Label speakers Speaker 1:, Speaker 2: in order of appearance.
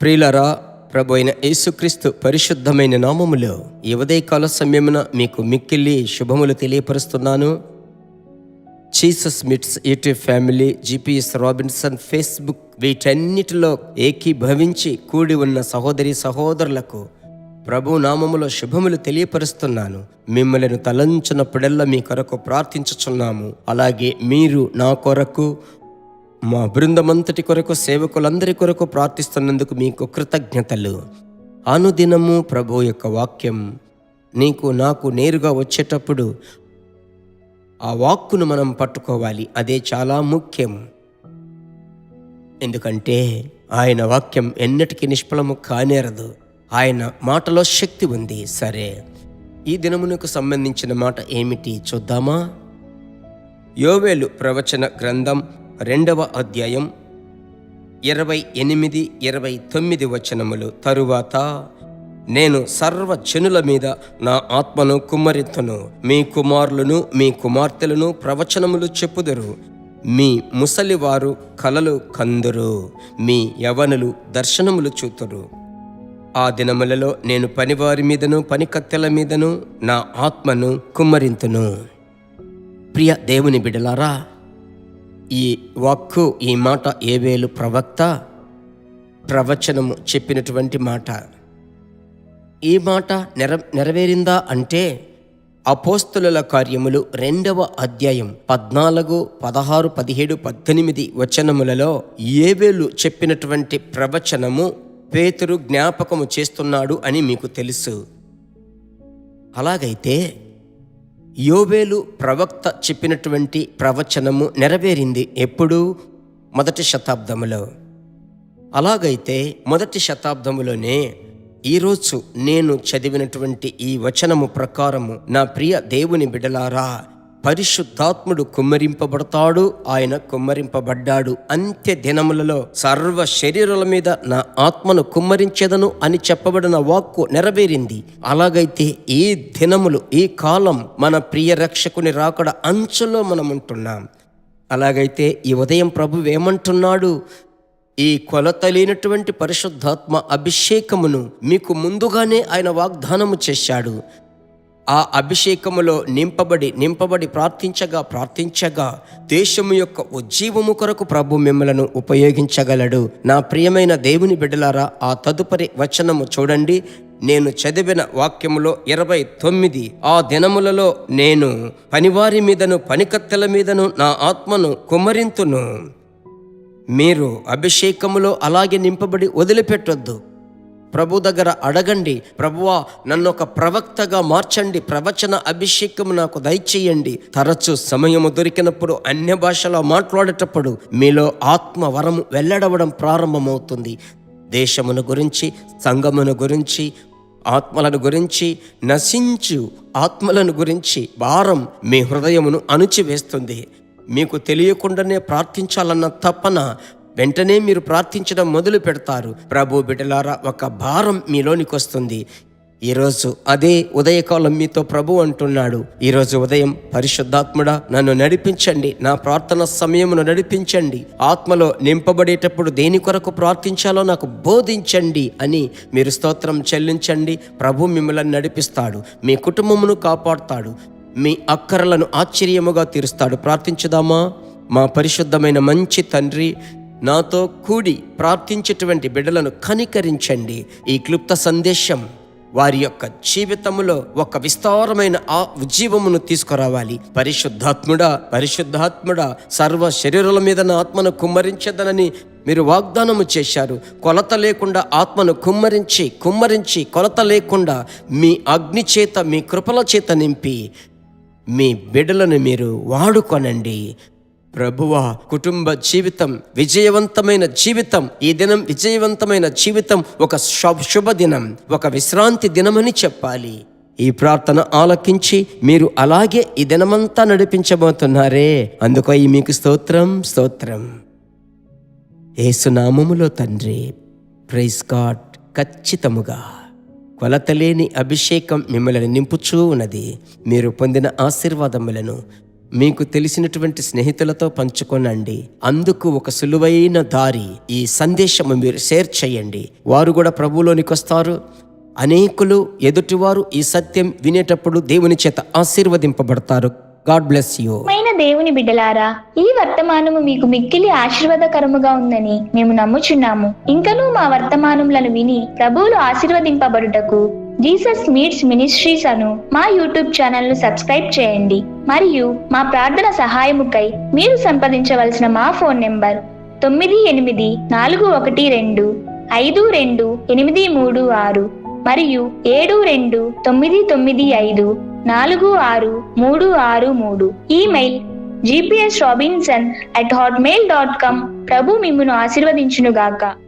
Speaker 1: ప్రియులారా, ప్రభు అయిన యేసుక్రీస్తు పరిశుద్ధమైన నామములో ఈ ఉదయకాల సమయమున మీకు మిక్కిలి శుభములు తెలియపరుస్తున్నాను. Jesus meets YouTube family, GPS Robinson Facebook, వీటన్నిటిలో ఏకీభవించి కూడి ఉన్న సహోదరి సహోదరులకు ప్రభు నామములో శుభములు తెలియపరుస్తున్నాను. మిమ్మల్ని తలంచునప్పుడల్లా మీ కొరకు ప్రార్థించుచున్నాము. అలాగే మీరు నా కొరకు, మా బృందమంతటి కొరకు, సేవకులందరి కొరకు ప్రార్థిస్తున్నందుకు మీకు కృతజ్ఞతలు. అనుదినము ప్రభు యొక్క వాక్యం నీకు నాకు నేరుగా వచ్చేటప్పుడు ఆ వాక్కును మనం పట్టుకోవాలి. అదే చాలా ముఖ్యం. ఎందుకంటే ఆయన వాక్యం ఎన్నటికీ నిష్ఫలము కానేరదు. ఆయన మాటలో శక్తి ఉంది. సరే, ఈ దినమునకు సంబంధించిన మాట ఏమిటి చూద్దామా? యోవేలు ప్రవచన గ్రంథం 2వ అధ్యాయం 28, 29 వచనములు. తరువాత నేను సర్వజనుల మీద నా ఆత్మను కుమ్మరింతును. మీ కుమారులను మీ కుమార్తెలను ప్రవచనములు చెప్పుదురు. మీ ముసలివారు కలలు కందురు. మీ యవనులు దర్శనములు చూతురు. ఆ దినములలో నేను పనివారి మీదను పనికత్తెల మీదను నా ఆత్మను కుమ్మరింతును. ప్రియ దేవుని బిడ్డలారా, ఈ వాక్కు, ఈ మాట యోవేలు ప్రవక్త ప్రవచనము చెప్పినటువంటి మాట. ఈ మాట నెరవేరిందా అంటే అపోస్తలుల కార్యములు 2వ అధ్యాయం 14, 16, 17, 18 వచనములలో యోవేలు చెప్పినటువంటి ప్రవచనము పేతురు జ్ఞాపకము చేస్తున్నాడు అని మీకు తెలుసు. అలాగైతే యోవేలు ప్రవక్త చెప్పినటువంటి ప్రవచనము నెరవేరింది ఎప్పుడు? 1వ శతాబ్దములో. అలాగైతే 1వ శతాబ్దములోనే ఈరోజు నేను చదివినటువంటి ఈ వచనము ప్రకారము నా ప్రియ దేవుని బిడ్డలారా, పరిశుద్ధాత్ముడు కుమ్మరింపబడతాడు. ఆయన కుమ్మరింపబడ్డాడు. అంత్య దినములలో సర్వ శరీరాల మీద నా ఆత్మను కుమ్మరించెదను అని చెప్పబడిన వాక్కు నెరవేరింది. అలాగైతే ఈ దినములు, ఈ కాలం మన ప్రియ రక్షకుని రాకడ అంచులో మనం ఉంటున్నాం. అలాగైతే ఈ ఉదయం ప్రభువు ఏమంటున్నాడు? ఈ కొలత లేనటువంటి పరిశుద్ధాత్మ అభిషేకమును మీకు ముందుగానే ఆయన వాగ్దానము చేశాడు. ఆ అభిషేకములో నింపబడి ప్రార్థించగా దేశము యొక్క ఉజ్జీవము కొరకు ప్రభు మిమ్మలను ఉపయోగించగలడు. నా ప్రియమైన దేవుని బిడ్డలారా, ఆ తదుపరి వచనము చూడండి. నేను చదివిన వాక్యములో 29, ఆ దినములలో నేను పనివారి మీదను పనికత్తెల మీదను నా ఆత్మను కుమ్మరింతును. మీరు అభిషేకములో అలాగే నింపబడి వదిలిపెట్టొద్దు. ప్రభు దగ్గర అడగండి, ప్రభువా నన్ను ఒక ప్రవక్తగా మార్చండి, ప్రవచన అభిషేకము నాకు దయచేయండి. తరచు సమయము దొరికినప్పుడు అన్య భాషలో మాట్లాడేటప్పుడు మీలో ఆత్మ వరము వెల్లడవడం ప్రారంభమవుతుంది. దేశమును గురించి, సంఘమును గురించి, ఆత్మలను గురించి, నశించు ఆత్మలను గురించి భారం మీ హృదయమును అణుచివేస్తుంది. మీకు తెలియకుండానే ప్రార్థించాలన్న తపన వెంటనే మీరు ప్రార్థించడం మొదలు పెడతారు. ప్రభు బిడ్డలారా, ఒక భారం మీలోనికి వస్తుంది. ఈరోజు అదే ఉదయకాలం మీతో ప్రభు అంటున్నాడు. ఈరోజు ఉదయం పరిశుద్ధాత్ముడా నన్ను నడిపించండి, నా ప్రార్థన సమయమును నడిపించండి, ఆత్మలో నింపబడేటప్పుడు దేని కొరకు ప్రార్థించాలో నాకు బోధించండి అని మీరు స్తోత్రం చెల్లించండి. ప్రభు మిమ్మల్ని నడిపిస్తాడు, మీ కుటుంబమును కాపాడుతాడు, మీ అక్కరలను ఆశ్చర్యముగా తీరుస్తాడు. ప్రార్థించుదామా? మా పరిశుద్ధమైన మంచి తండ్రి, నాతో కూడి ప్రార్థించేటువంటి బిడ్డలను కనికరించండి. ఈ క్లుప్త సందేశం వారి యొక్క జీవితంలో ఒక విస్తారమైన ఆ ఉజ్జీవమును తీసుకురావాలి. పరిశుద్ధాత్ముడా సర్వ శరీరాల మీద నా ఆత్మను కుమ్మరించదనని మీరు వాగ్దానము చేశారు. కొలత లేకుండా ఆత్మను కుమ్మరించి కొలత లేకుండా మీ అగ్ని చేత, మీ కృపల చేత నింపి మీ బిడ్డలను మీరు వాడుకొనండి. ప్రభువా, కుటుంబ జీవితం విజయవంతమైన జీవితం, ఈ దినం విజయవంతమైన జీవితం ఒక శుభ దినం, ఒక విశ్రాంతి దినమని చెప్పాలి. ఈ ప్రార్థన ఆలకించి మీరు అలాగే ఈ దినమంతా నడిపించబోతున్నారే, అందుకై మీకు స్తోత్రం. యేసునామములో తండ్రి, ప్రైజ్ గాడ్. ఖచ్చితముగా కొలతలేని అభిషేకం మిమ్మల్ని నింపుచూ ఉన్నది. మీరు పొందిన ఆశీర్వాదములను మీకు తెలిసినటువంటి స్నేహితులతో పంచుకోనండి. అందుకు ఒక సులువైన దారి, ఈ సందేశము మీరు షేర్ చేయండి. వారు కూడా ప్రభువులోనికి వస్తారు. అనేకులు ఎదుటివారు ఈ సత్యం వినేటప్పుడు దేవుని చేత ఆశీర్వదింపబడతారు. God bless you.
Speaker 2: దేవుని బిడ్డలారా, ఈ వర్తమానము మీకు మిక్కిలి ఆశీర్వాదకరముగా ఉందని మేము నమ్ముచున్నాము. ఇంకనూ మా వర్తమానములను విని ప్రభువులు ఆశీర్వదింపబడుటకు జీసస్ మీట్స్ మినిస్ట్రీస్ అను మా యూట్యూబ్ ఛానల్ ను సబ్స్క్రైబ్ చేయండి. మరియు మా ప్రార్థన సహాయముకై మీరు సంప్రదించవలసిన మా ఫోన్ నెంబర్ 9841425286 మరియు 7299546363. Email gpsrobinson@hotmail.com. ప్రభు మిమ్మును ఆశీర్వదించునుగాక.